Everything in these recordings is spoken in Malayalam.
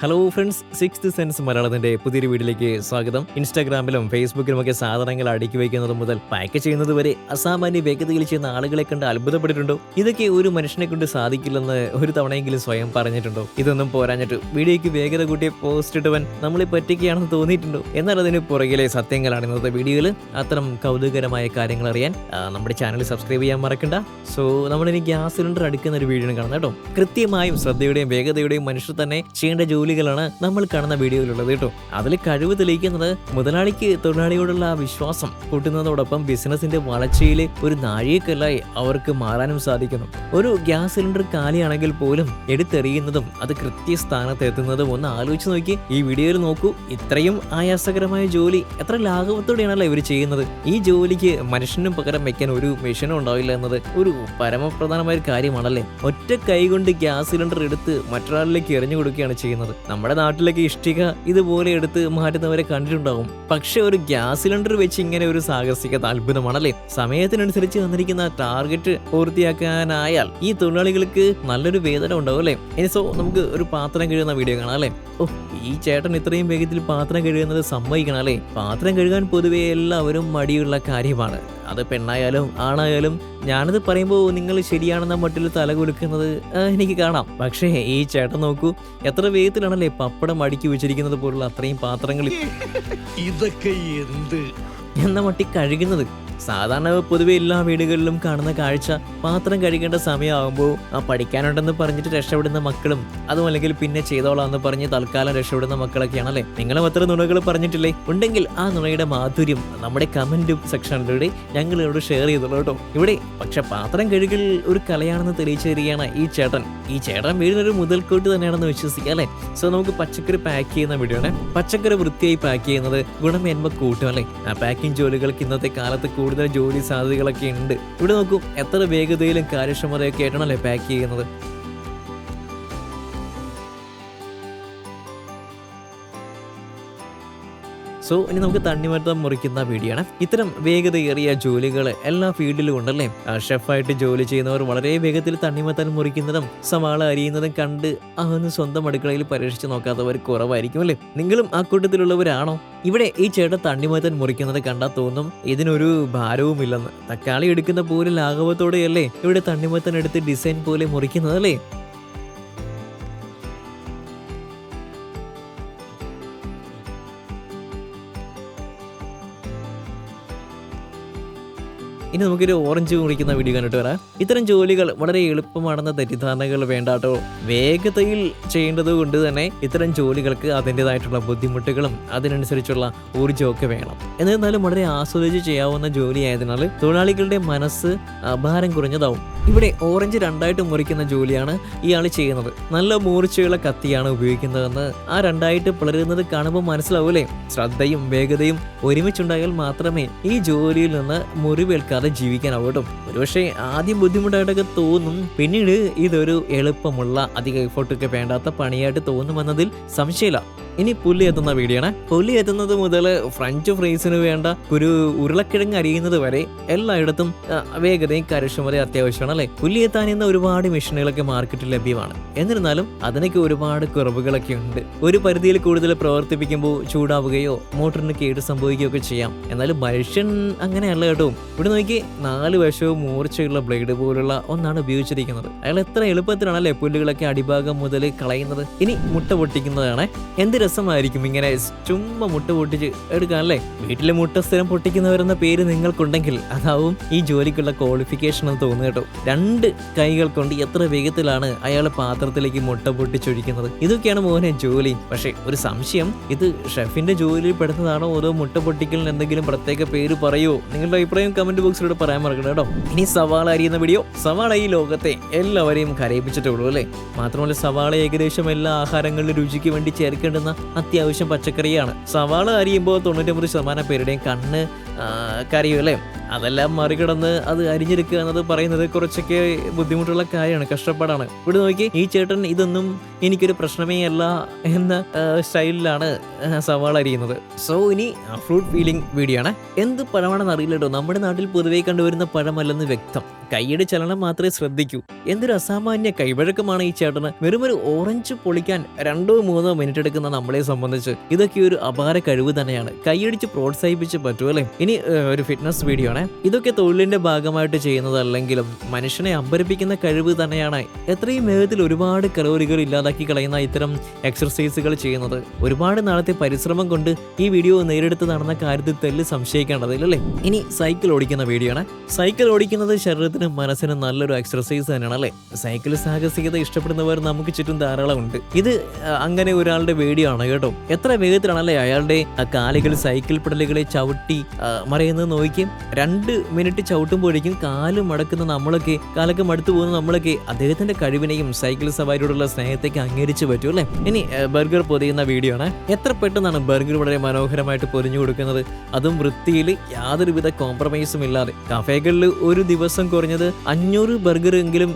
ഹലോ ഫ്രണ്ട്സ്, സിക്സ്ത് സെൻസ് മലയാളത്തിന്റെ പുതിയൊരു വീഡിയോയിലേക്ക് സ്വാഗതം. ഇൻസ്റ്റാഗ്രാമിലും ഫേസ്ബുക്കിലുമൊക്കെ സാധനങ്ങൾ അടുക്കി വയ്ക്കുന്നത് മുതൽ പാക്ക് ചെയ്യുന്നത് വരെ അസാമാന്യ വേഗതയിൽ ചെയ്യുന്ന ആളുകളെ കണ്ട് അത്ഭുതപ്പെട്ടിട്ടുണ്ടോ? ഇതൊക്കെ ഒരു മനുഷ്യനെ കൊണ്ട് സാധിക്കില്ലെന്ന് ഒരു തവണയെങ്കിലും സ്വയം പറഞ്ഞിട്ടുണ്ടോ? ഇതൊന്നും പോരാഞ്ഞിട്ട് വീഡിയോയ്ക്ക് വേഗത കൂട്ടിയ പോസ്റ്റ് ഇട്ടവൻ നമ്മളെ പറ്റിക്കുകയാണെന്ന് തോന്നിയിട്ടുണ്ടോ? എന്നാൽ അതിന് പുറകിലെ സത്യങ്ങളാണ് ഇന്നത്തെ വീഡിയോയിൽ. അത്തരം കൗതുകകരമായ കാര്യങ്ങൾ അറിയാൻ നമ്മുടെ ചാനൽ സബ്സ്ക്രൈബ് ചെയ്യാൻ മറക്കണ്ട. സോ നമ്മളിനി ഗ്യാസ് സിലിണ്ടർ അടുക്കുന്ന ഒരു വീഡിയോ കാണുന്നത് കേട്ടോ. കൃത്യമായും ശ്രദ്ധയുടെയും വേഗതയുടെയും മനുഷ്യർ തന്നെ ചെയ്യേണ്ട ജോലികളാണ് നമ്മൾ കാണുന്ന വീഡിയോയിലുള്ളത് കേട്ടോ. അതിൽ കഴിവ് തെളിയിക്കുന്നത് മുതലാളിക്ക് തൊഴിലാളിയോടുള്ള വിശ്വാസം കൂട്ടുന്നതോടൊപ്പം ബിസിനസിന്റെ വളർച്ചയിലെ ഒരു നാഴികക്കല്ലായി അവർക്ക് മാറാനും സാധിക്കുന്നു. ഒരു ഗ്യാസ് സിലിണ്ടർ കാലിയാണെങ്കിൽ പോലും എടുത്തെറിയുന്നതും അത് കൃത്യസ്ഥാനത്ത് എത്തുന്നതും ഒന്ന് ആലോചിച്ച് നോക്കി. ഈ വീഡിയോയിൽ നോക്കൂ, ഇത്രയും ആയാസകരമായ ജോലി എത്ര ലാഘവത്തോടെയാണല്ലോ ഇവർ ചെയ്യുന്നത്. ഈ ജോലിക്ക് മനുഷ്യനും പകരം വെക്കാൻ ഒരു മെഷീനും ഉണ്ടാവില്ല എന്നത് ഒരു പരമപ്രധാനമായ ഒരു കാര്യമാണല്ലേ. ഒറ്റ കൈ കൊണ്ട് ഗ്യാസ് സിലിണ്ടർ എടുത്ത് മറ്റൊരാളിലേക്ക് എറിഞ്ഞു കൊടുക്കുകയാണ് ചെയ്യുന്നത്. നമ്മുടെ നാട്ടിലേക്ക് ഇഷ്ടിക ഇതുപോലെ എടുത്ത് മാറ്റുന്നവരെ കണ്ടിട്ടുണ്ടാവും. പക്ഷെ ഒരു ഗ്യാസ് സിലിണ്ടർ വെച്ച് ഇങ്ങനെ ഒരു സാഹസികത അത്ഭുതമാണല്ലേ. സമയത്തിനനുസരിച്ച് വന്നിരിക്കുന്ന ടാർഗറ്റ് പൂർത്തിയാക്കാനായാൽ ഈ തൊഴിലാളികൾക്ക് നല്ലൊരു വേതനം ഉണ്ടാവും അല്ലേ. ഇനി നമുക്ക് ഒരു പാത്രം കഴുകുന്ന വീഡിയോ കാണാം അല്ലേ. ഈ ചേട്ടൻ ഇത്രയും വേഗത്തിൽ പാത്രം കഴുകുന്നത് സമ്മതിക്കണം അല്ലേ. പാത്രം കഴുകാൻ പൊതുവെ എല്ലാവരും മടിയുള്ള കാര്യമാണ്. അത് പെണ്ണായാലും ആണായാലും. ഞാനത് പറയുമ്പോൾ നിങ്ങൾ ശരിയാണെന്ന മട്ടിൽ തല കുലുക്കുന്നത് എനിക്ക് കാണാം. പക്ഷേ ഈ ചേട്ടൻ നോക്കൂ, എത്ര വേഗത്തിലാണല്ലേ പപ്പടം അടുക്കി വെച്ചിരിക്കുന്നത് പോലുള്ള അത്രയും പാത്രങ്ങൾ ഇതൊക്കെ എന്ത് എന്ന മട്ടി കഴുകുന്നത്. സാധാരണ പൊതുവെ എല്ലാ വീടുകളിലും കാണുന്ന കാഴ്ച, പാത്രം കഴുകേണ്ട സമയമാകുമ്പോൾ പഠിക്കാനുണ്ടെന്ന് പറഞ്ഞിട്ട് രക്ഷപ്പെടുന്ന മക്കളും അതും അല്ലെങ്കിൽ പിന്നെ ചെയ്തോളാന്ന് പറഞ്ഞ് തൽക്കാലം രക്ഷപ്പെടുന്ന മക്കളൊക്കെയാണല്ലേ. നിങ്ങളും അത്ര നുണകൾ പറഞ്ഞിട്ടില്ലേ? ഉണ്ടെങ്കിൽ ആ നുണയുടെ മാധുര്യം നമ്മുടെ കമന്റ് സെക്ഷനിലൂടെ ഞങ്ങളോട് ഷെയർ ചെയ്തോളൂ കേട്ടോ. ഇവിടെ പക്ഷെ പാത്രം കഴുകൽ ഒരു കലയാണെന്ന് തെളിയിച്ചു തരികയാണ് ഈ ചേട്ടൻ. ഈ ചേട്ടൻ വീടിനൊരു മുതൽക്കൂട്ട് തന്നെയാണെന്ന് വിശ്വസിക്കാം അല്ലേ. സോ നമുക്ക് പച്ചക്കറി പാക്ക് ചെയ്യുന്ന വീഡിയോ ആണ്. പച്ചക്കറി വൃത്തിയായി പാക്ക് ചെയ്യുന്നത് ഗുണമേന്മ കൂട്ടും അല്ലേ. പാക്കിംഗ് ജോലികൾക്ക് ഇന്നത്തെ കാലത്ത് കൂടുതൽ ജോലി സാധ്യതകളൊക്കെ ഉണ്ട്. ഇവിടെ നോക്കൂ, എത്ര വേഗതയിലും കാര്യക്ഷമതയൊക്കെ ആയിട്ടാണല്ലേ പാക്ക് ചെയ്യുന്നത്. സോ ഇനി നമുക്ക് തണ്ണിമത്തം മുറിക്കുന്ന വീഡിയോ ആണ്. ഇത്തരം വേഗതയേറിയ ജോലികൾ എല്ലാ ഫീൽഡിലും ഉണ്ടല്ലേ. ഷെഫായിട്ട് ജോലി ചെയ്യുന്നവർ വളരെ വേഗത്തിൽ തണ്ണിമത്തൻ മുറിക്കുന്നതും സവാള അരിയുന്നതും കണ്ട് അതൊന്ന് സ്വന്തം അടുക്കളയിൽ പരീക്ഷിച്ച് നോക്കാത്തവർ കുറവായിരിക്കും അല്ലേ. നിങ്ങളും ആ കൂട്ടത്തിലുള്ളവരാണോ? ഇവിടെ ഈ ചേട്ടൻ തണ്ണിമത്തൻ മുറിക്കുന്നത് കണ്ടാൽ തോന്നും ഇതിനൊരു ഭാരവുമില്ലെന്ന്. തക്കാളി എടുക്കുന്ന പോലെ ലാഘവത്തോടെയല്ലേ ഇവിടെ തണ്ണിമത്തൻ എടുത്ത് ഡിസൈൻ പോലെ മുറിക്കുന്നത് അല്ലേ. ഇനി നമുക്കൊരു ഓറഞ്ച് മുറിക്കുന്ന വീഡിയോ കണ്ടിട്ട് വരാം. ഇത്തരം ജോലികൾ വളരെ എളുപ്പമാണെന്ന തെറ്റിദ്ധാരണകൾ വേണ്ടാട്ടോ. വേഗതയിൽ ചെയ്യേണ്ടത് കൊണ്ട് തന്നെ ഇത്തരം ജോലികൾക്ക് അതിൻ്റെതായിട്ടുള്ള ബുദ്ധിമുട്ടുകളും അതിനനുസരിച്ചുള്ള ഊർജ്ജമൊക്കെ വേണം. എന്നിരുന്നാലും വളരെ ആസ്വദിച്ച് ചെയ്യാവുന്ന ജോലി ആയതിനാൽ തൊഴിലാളികളുടെ മനസ്സ് ഭാരം കുറഞ്ഞതാവും. ഇവിടെ ഓറഞ്ച് രണ്ടായിട്ട് മുറിക്കുന്ന ജോലിയാണ് ഇയാൾ ചെയ്യുന്നത്. നല്ല മൂർച്ചയുള്ള കത്തിയാണ് ഉപയോഗിക്കുന്നതെന്ന് ആ രണ്ടായിട്ട് പിളരുന്നത് കാണുമ്പോൾ മനസ്സിലാവൂലേ. ശ്രദ്ധയും വേഗതയും ഒരുമിച്ചുണ്ടായാൽ മാത്രമേ ഈ ജോലിയിൽ നിന്ന് മുറിവേൽക്കാതെ ജീവിക്കാനാവട്ടോ. ഒരുപക്ഷെ ആദ്യം ബുദ്ധിമുട്ടായിട്ടൊക്കെ തോന്നും, പിന്നീട് ഇതൊരു എളുപ്പമുള്ള അധിക എഫോർട്ടൊക്കെ വേണ്ടാത്ത പണിയായിട്ട് തോന്നുമെന്നതിൽ സംശയമില്ല. ഇനി പുല്ലി എത്തുന്ന വീഡിയോ ആണ്. പുല്ലി എത്തുന്നത് മുതൽ ഫ്രഞ്ച് ഫ്രൈസിന് വേണ്ട ഒരു ഉരുളക്കിഴങ്ങ് അരിയുന്നത് വരെ എല്ലായിടത്തും വേഗതയും കാര്യക്ഷമതയും അത്യാവശ്യമാണ് അല്ലേ. പുല്ലി എത്താൻ ഇന്ന് ഒരുപാട് മെഷീനുകളൊക്കെ മാർക്കറ്റിൽ ലഭ്യമാണ്. എന്നിരുന്നാലും അതിനൊക്കെ ഒരുപാട് കുറവുകളൊക്കെ ഉണ്ട്. ഒരു പരിധിയിൽ കൂടുതൽ പ്രവർത്തിപ്പിക്കുമ്പോൾ ചൂടാവുകയോ മോട്ടറിന് കേട് സംഭവിക്കുകയോ ഒക്കെ ചെയ്യാം. എന്നാലും മനുഷ്യൻ അങ്ങനെയല്ല കേട്ടോ. ഇവിടെ നോക്കി 4 വശവും മൂർച്ചയുള്ള ബ്ലേഡ് പോലുള്ള ഒന്നാണ് ഉപയോഗിച്ചിരിക്കുന്നത്. അയാൾ എത്ര എളുപ്പത്തിലാണല്ലേ പുല്ലുകളൊക്കെ അടിഭാഗം മുതൽ കളയുന്നത്. ഇനി മുട്ട പൊട്ടിക്കുന്നതാണ്. എന്ത് രസമായിരിക്കും ഇങ്ങനെ ചുമ്മാ മുട്ട പൊട്ടിച്ച് എടുക്കാൻ അല്ലേ. വീട്ടിലെ മുട്ട സ്ഥിരം പൊട്ടിക്കുന്നവരെന്ന പേര് നിങ്ങൾക്കുണ്ടെങ്കിൽ അതാവും ഈ ജോലിക്കുള്ള ക്വാളിഫിക്കേഷൻ എന്ന് തോന്നുന്നു കേട്ടോ. 2 കൈകൾ കൊണ്ട് എത്ര വേഗത്തിലാണ് അയാൾ പാത്രത്തിലേക്ക് മുട്ട പൊട്ടിച്ചൊഴിക്കുന്നത്. ഇതൊക്കെയാണ് മോനെ ജോലി. പക്ഷെ ഒരു സംശയം, ഇത് ഷെഫിന്റെ ജോലിയിൽ പെടുന്നതാണോ അതോ മുട്ട പൊട്ടിക്കലിന് എന്തെങ്കിലും പ്രത്യേക പേര് പറയുമോ? നിങ്ങളുടെ അഭിപ്രായം കമന്റ് ബോക്സിലൂടെ പറയാൻ മറക്കണം കേട്ടോ. ഇനി സവാള അരിയുന്ന വീഡിയോ. സവാള ഈ ലോകത്തെ എല്ലാവരെയും കരയിപ്പിച്ചിട്ടേ ഉള്ളൂ അല്ലേ. മാത്രമല്ല സവാള ഏകദേശം എല്ലാ ആഹാരങ്ങളുടെ രുചിക്ക് വേണ്ടി ചേർക്കേണ്ടുന്ന കഴിക്കുന്ന അത്യാവശ്യം പച്ചക്കറിയാണ്. സവാള അരിയുമ്പോൾ 99% പേരുടെയും കണ്ണ് കരയും അല്ലേ. അതെല്ലാം മറികടന്ന് അത് അരിഞ്ഞെടുക്കുക എന്നത് പറയുന്നത് കുറച്ചൊക്കെ ബുദ്ധിമുട്ടുള്ള കാര്യമാണ്, കഷ്ടപ്പാടാണ്. ഇവിടെ നോക്കി, ഈ ചേട്ടൻ ഇതൊന്നും എനിക്കൊരു പ്രശ്നമേ അല്ല എന്ന സ്റ്റൈലിലാണ് സവാള അരിയുന്നത്. സോ ഇനി ഫ്രൂട്ട് ഫീലിംഗ് വീഡിയോ ആണ്. എന്ത് പഴമാണെന്ന് അറിയില്ല കേട്ടോ. നമ്മുടെ നാട്ടിൽ പൊതുവെ കണ്ടുവരുന്ന പഴമല്ലെന്ന് വ്യക്തം. കൈയുടെ ചലനം മാത്രമേ ശ്രദ്ധിക്കൂ. എന്തൊരു അസാമാന്യ കൈവഴക്കമാണ് ഈ ചേട്ടന്. വെറുമൊരു ഓറഞ്ച് പൊളിക്കാൻ 2-3 മിനിറ്റ് എടുക്കുന്ന നമ്മളെ സംബന്ധിച്ച് ഇതൊക്കെ ഒരു അപാര കഴിവ് തന്നെയാണ്. കൈയടിച്ച് പ്രോത്സാഹിപ്പിച്ച് പറ്റൂ അല്ലേ. ഇനി ഒരു ഫിറ്റ്നസ് വീഡിയോ ആണ്. ഇതൊക്കെ തൊഴിലിന്റെ ഭാഗമായിട്ട് ചെയ്യുന്നതല്ലെങ്കിലും മനുഷ്യനെ അമ്പരപ്പിക്കുന്ന കഴിവ് തന്നെയാണ്. എത്രയും വേഗത്തിൽ ഒരുപാട് കലോറികൾ ഇല്ലാതാക്കി കളയുന്ന ഇത്തരം എക്സർസൈസുകൾ ചെയ്യുന്നത്. ഒരുപാട് നാളത്തെ പരിശ്രമം കൊണ്ട് ഈ വീഡിയോ നേരിടുത്ത് നടന്ന കാര്യത്തിൽ തെല്ല് സംശയിക്കേണ്ടതില്ലല്ലേ. ഇനി സൈക്കിൾ ഓടിക്കുന്ന വീഡിയോ ആണ്. സൈക്കിൾ ഓടിക്കുന്നത് ശരീരത്തിനും മനസ്സിനും നല്ലൊരു എക്സർസൈസ് തന്നെയാണ് അല്ലേ. സൈക്കിൾ സാഹസികത ഇഷ്ടപ്പെടുന്നവർ നമുക്ക് ചുറ്റും ധാരാളം ഉണ്ട്. ഇത് അങ്ങനെ ഒരാളുടെ വീഡിയോ ആണ് കേട്ടോ. എത്ര വേഗത്തിലാണല്ലേ അയാളുടെ കാലുകൾ സൈക്കിൾ പെടലുകളെ ചവിട്ടി മറിയുന്നത് നോക്കി. 2 മിനിറ്റ് ചവിട്ടുമ്പോഴേക്കും കാല് മടക്കുന്ന നമ്മളൊക്കെ, കാലൊക്കെ മടുത്തു പോകുന്ന നമ്മളൊക്കെ അദ്ദേഹത്തിന്റെ കഴിവിനെയും സൈക്കിൾ സവാരിയോടുള്ള സ്നേഹത്തേക്ക് അംഗീകരിച്ചു പറ്റൂ അല്ലേ. ഇനി ബർഗർ പൊതിയുന്ന വീഡിയോ ആണ്. എത്ര പെട്ടെന്നാണ് ബർഗർ വളരെ മനോഹരമായിട്ട് പൊതിഞ്ഞു കൊടുക്കുന്നത്, അതും വൃത്തിയിൽ യാതൊരുവിധ കോംപ്രമൈസും ഇല്ലാതെ. കഫേകളിൽ ഒരു ദിവസം കുറഞ്ഞത് 500 ബർഗർ എങ്കിലും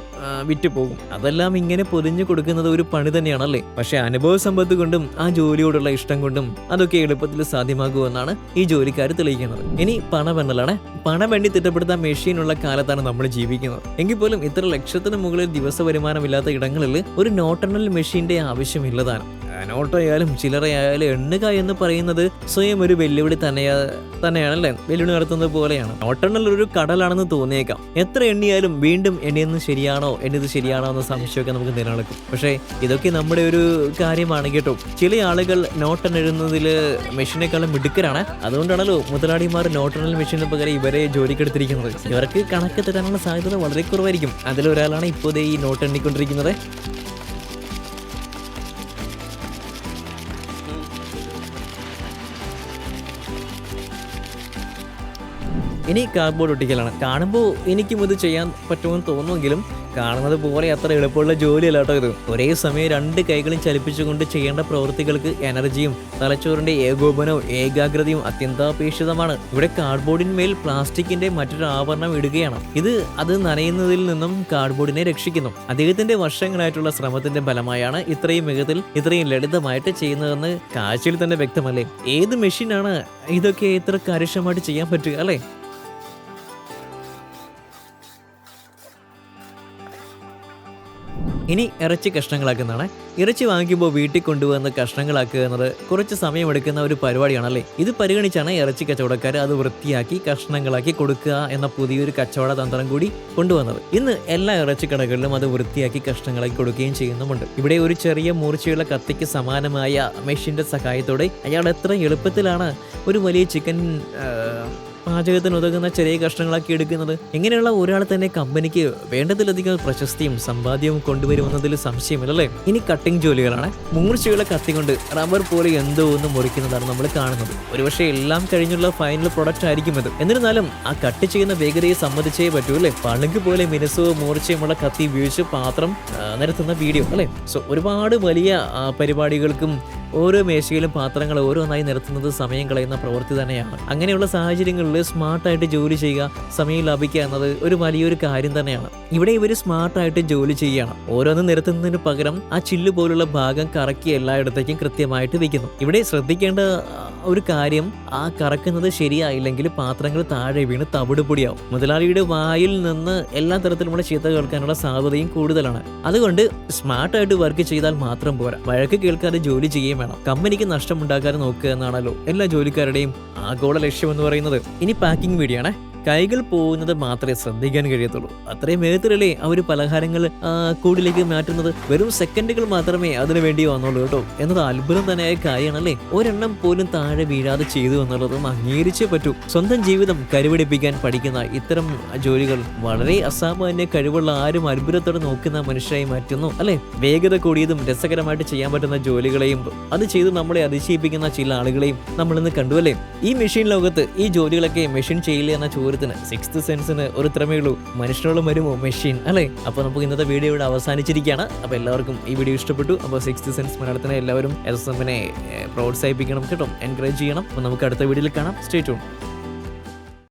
വിറ്റ് പോകും. അതെല്ലാം ഇങ്ങനെ പൊതിഞ്ഞു കൊടുക്കുന്നത് ഒരു പണി തന്നെയാണല്ലേ. പക്ഷെ അനുഭവ സമ്പത്ത് കൊണ്ടും ആ ജോലിയോടുള്ള ഇഷ്ടം കൊണ്ടും അതൊക്കെ എളുപ്പത്തിൽ സാധ്യമാകുമെന്നാണ് ഈ ജോലിക്കാർ തെളിയിക്കുന്നത്. ഇനി പണമെണ്ണലാണ്. പണം വേണ്ടി തിട്ടപ്പെടുത്താൻ മെഷീനുള്ള കാലത്താണ് നമ്മൾ ജീവിക്കുന്നത്. എങ്കിൽ പോലും ഇത്ര ലക്ഷത്തിന് മുകളിൽ ദിവസ വരുമാനമില്ലാത്ത ഇടങ്ങളിൽ ഒരു നോട്ടെണ്ണൽ മെഷീന്റെ ആവശ്യമില്ലതാണ്. നോട്ടായാലും ചില്ലറയായാലും എണ്ണുക എന്ന് പറയുന്നത് സ്വയം ഒരു വെല്ലുവിളി തന്നെയാണല്ലേ. വെല്ലുവിളി നടത്തുന്നത് പോലെയാണ്. നോട്ടെണ്ണൽ ഒരു കടലാണെന്ന് തോന്നിയേക്കാം. എത്ര എണ്ണിയാലും വീണ്ടും എണ്ണിയത് ശരിയാണോ എന്ന സംശയമൊക്കെ നമുക്ക് നിലനിൽക്കും. പക്ഷേ ഇതൊക്കെ നമ്മുടെ ഒരു കാര്യമാണ് കേട്ടോ. ചില ആളുകൾ നോട്ടെണ്ണെഴുന്നതിൽ മെഷീനേക്കാളും മിടുക്കരാണ്. അതുകൊണ്ടാണല്ലോ മുതലാളിമാർ നോട്ടെണ്ണൽ മെഷീന് പകരം ഇവരെ ജോലിക്കെടുത്തിരിക്കുന്നത്. ഇവർക്ക് കണക്ക് തരാനുള്ള സാധ്യത വളരെ കുറവായിരിക്കും. അതിലൊരാളാണ് ഇപ്പോൾ ഈ നോട്ട് എണ്ണിക്കൊണ്ടിരിക്കുന്നത്. ഇനി കാർഡ്ബോർഡ് ഒട്ടിക്കലാണ്. കാണുമ്പോൾ എനിക്കും ഇത് ചെയ്യാൻ പറ്റുമെന്ന് തോന്നുമെങ്കിലും കാണുന്നത് പോലെ അത്ര എളുപ്പമുള്ള ജോലിയല്ല കേട്ടോ ഇത്. ഒരേ സമയം 2 കൈകളും ചലിപ്പിച്ചുകൊണ്ട് ചെയ്യേണ്ട പ്രവൃത്തികൾക്ക് എനർജിയും തലച്ചോറിന്റെ ഏകോപനവും ഏകാഗ്രതയും അത്യന്താപേക്ഷിതമാണ്. ഇവിടെ കാർഡ്ബോർഡിന്മേൽ പ്ലാസ്റ്റിക്കിന്റെ മറ്റൊരു ആവരണം ഇടുകയാണ്. അത് നനയുന്നതിൽ നിന്നും കാർഡ്ബോർഡിനെ രക്ഷിക്കുന്നു. അദ്ദേഹത്തിന്റെ വർഷങ്ങളായിട്ടുള്ള ശ്രമത്തിന്റെ ഫലമായാണ് ഇത്രയും വേഗത്തിൽ ഇത്രയും ലളിതമായിട്ട് ചെയ്യുന്നതെന്ന് കാഴ്ചയിൽ തന്നെ വ്യക്തമല്ലേ. ഏത് മെഷീനാണ് ഇതൊക്കെ ഇത്ര കാര്യക്ഷമമായിട്ട് ചെയ്യാൻ പറ്റുക അല്ലേ. ഇനി ഇറച്ചി കഷ്ണങ്ങളാക്കുന്നതാണ്. ഇറച്ചി വാങ്ങിക്കുമ്പോൾ വീട്ടിൽ കൊണ്ടുവന്ന് കഷ്ണങ്ങളാക്കുക എന്നത് കുറച്ച് സമയമെടുക്കുന്ന ഒരു പരിപാടിയാണല്ലേ. ഇത് പരിഗണിച്ചാണ് ഇറച്ചി കച്ചവടക്കാർ അത് വൃത്തിയാക്കി കഷ്ണങ്ങളാക്കി കൊടുക്കുക എന്ന പുതിയൊരു കച്ചവട തന്ത്രം കൂടി കൊണ്ടുവന്നത്. ഇന്ന് എല്ലാ ഇറച്ചി കടകളിലും അത് വൃത്തിയാക്കി കഷ്ണങ്ങളാക്കി കൊടുക്കുകയും ചെയ്യുന്നുമുണ്ട്. ഇവിടെ ഒരു ചെറിയ മൂർച്ചയുള്ള കത്തിക്ക് സമാനമായ മെഷീന്റെ സഹായത്തോടെ അയാൾ എത്ര എളുപ്പത്തിലാണ് ഒരു വലിയ ചിക്കൻ പാചകത്തിന് ഉതകുന്ന ചെറിയ കഷ്ണങ്ങളാക്കി എടുക്കുന്നത്. ഇങ്ങനെയുള്ള ഒരാൾ തന്നെ കമ്പനിക്ക് വേണ്ടതിലധികം പ്രശസ്തിയും സമ്പാദ്യവും കൊണ്ടുവരുമെന്നതിൽ സംശയമില്ലല്ലേ. ഇനി കട്ടിംഗ് ജോലികളാണ്. മൂർച്ചയുള്ള കത്തി കൊണ്ട് റബ്ബർ പോലെ എന്തോ ഒന്ന് മുറിക്കുന്നതാണ് നമ്മൾ കാണുന്നത്. ഒരുപക്ഷെ എല്ലാം കഴിഞ്ഞുള്ള ഫൈനൽ പ്രൊഡക്റ്റ് ആയിരിക്കും ഇത്. എന്നിരുന്നാലും ആ കട്ട് ചെയ്യുന്ന വേഗതയെ സമ്മതിച്ചേ പറ്റൂ അല്ലേ. പളുങ്ക് പോലെ മിനുസവും മൂർച്ചയുമുള്ള കത്തി ഉപയോഗിച്ച് പാത്രം നിരത്തുന്ന വീഡിയോ അല്ലേ. സോ ഒരുപാട് വലിയ പരിപാടികൾക്കും ഓരോ മേശയിലും പാത്രങ്ങൾ ഓരോന്നായി നിരത്തുന്നത് സമയം കളയുന്ന പ്രവൃത്തി തന്നെയാണ്. അങ്ങനെയുള്ള സാഹചര്യങ്ങളിൽ സ്മാർട്ടായിട്ട് ജോലി ചെയ്യുക, സമയം ലാഭിക്കുക എന്നത് ഒരു വലിയൊരു കാര്യം തന്നെയാണ്. ഇവിടെ ഇവർ സ്മാർട്ടായിട്ട് ജോലി ചെയ്യുകയാണ്. ഓരോന്നും നിരത്തുന്നതിന് പകരം ആ ചില്ല് പോലുള്ള ഭാഗം കറക്കി എല്ലായിടത്തേക്കും കൃത്യമായിട്ട് വെക്കുന്നു. ഇവിടെ ശ്രദ്ധിക്കേണ്ട ഒരു കാര്യം, ആ കറക്കുന്നത് ശരിയായില്ലെങ്കിൽ പാത്രങ്ങൾ താഴെ വീണ് തവിടുപൊടിയാവും. മുതലാളിയുടെ വായിൽ നിന്ന് എല്ലാ തരത്തിലുമുള്ള ചീത്ത കേൾക്കാനുള്ള സാധ്യതയും കൂടുതലാണ്. അതുകൊണ്ട് സ്മാർട്ടായിട്ട് വർക്ക് ചെയ്താൽ മാത്രം പോരാ, വഴക്ക് കേൾക്കാതെ ജോലി ചെയ്യുകയും വേണം. കമ്പനിക്ക് നഷ്ടമുണ്ടാക്കാതെ നോക്കുക എന്നാണല്ലോ എല്ലാ ജോലിക്കാരുടെയും ആഗോള ലക്ഷ്യം എന്ന് പറയുന്നത്. ഇനി പാക്കിംഗ് വീഡിയോ ആണ്. കൈകൾ പോകുന്നത് മാത്രമേ ശ്രദ്ധിക്കാൻ കഴിയത്തുള്ളൂ. അത്രയും വേഗത്തിലല്ലേ അവർ പലഹാരങ്ങൾ കൂടിലേക്ക് മാറ്റുന്നത്. വെറും സെക്കൻഡുകൾ മാത്രമേ അതിനു വേണ്ടി വന്നുള്ളൂ കേട്ടോ എന്നത് അത്ഭുതം തന്നെയായ കാര്യമാണല്ലേ. ഒരെണ്ണം പോലും താഴെ വീഴാതെ ചെയ്തു എന്നുള്ളതും അംഗീകരിച്ചേ പറ്റൂ. സ്വന്തം ജീവിതം കരുപിടിപ്പിക്കാൻ പഠിക്കുന്ന ഇത്തരം ജോലികൾ വളരെ അസാമാന്യ കഴിവുള്ള ആരും അത്ഭുതത്തോടെ നോക്കുന്ന മനുഷ്യരായി മാറ്റുന്നു അല്ലെ. വേഗത കൂടിയതും രസകരമായിട്ട് ചെയ്യാൻ പറ്റുന്ന ജോലികളെയും അത് ചെയ്ത് നമ്മളെ അതിശയിപ്പിക്കുന്ന ചില ആളുകളെയും നമ്മളിന്ന് കണ്ടു അല്ലേ. ഈ മെഷീൻ ലോകത്ത് ഈ ജോലികളൊക്കെ മെഷീൻ ചെയ്യില്ല എന്ന ചോദ്യം അതുപോലെ തന്നെ സിക്സ്ത് സെൻസിന് ഒരു ഇത്രമേ ഉള്ളൂ, മനുഷ്യനോളം വരുമോ മെഷീൻ അല്ലേ? അപ്പോൾ നമുക്ക് ഇന്നത്തെ വീഡിയോ ഇവിടെ അവസാനിച്ചിരിക്കുകയാണ്. അപ്പോൾ എല്ലാവർക്കും ഈ വീഡിയോ ഇഷ്ടപ്പെട്ടു. അപ്പോൾ സിക്സ്ത് സെൻസ് മലയാളത്തിനെ എല്ലാവരും SSMനെ പ്രോത്സാഹിപ്പിക്കണം കേട്ടോ, എൻകറേജ് ചെയ്യണം. അപ്പോൾ നമുക്ക് അടുത്ത വീഡിയോയിൽ കാണാം. Stay tune.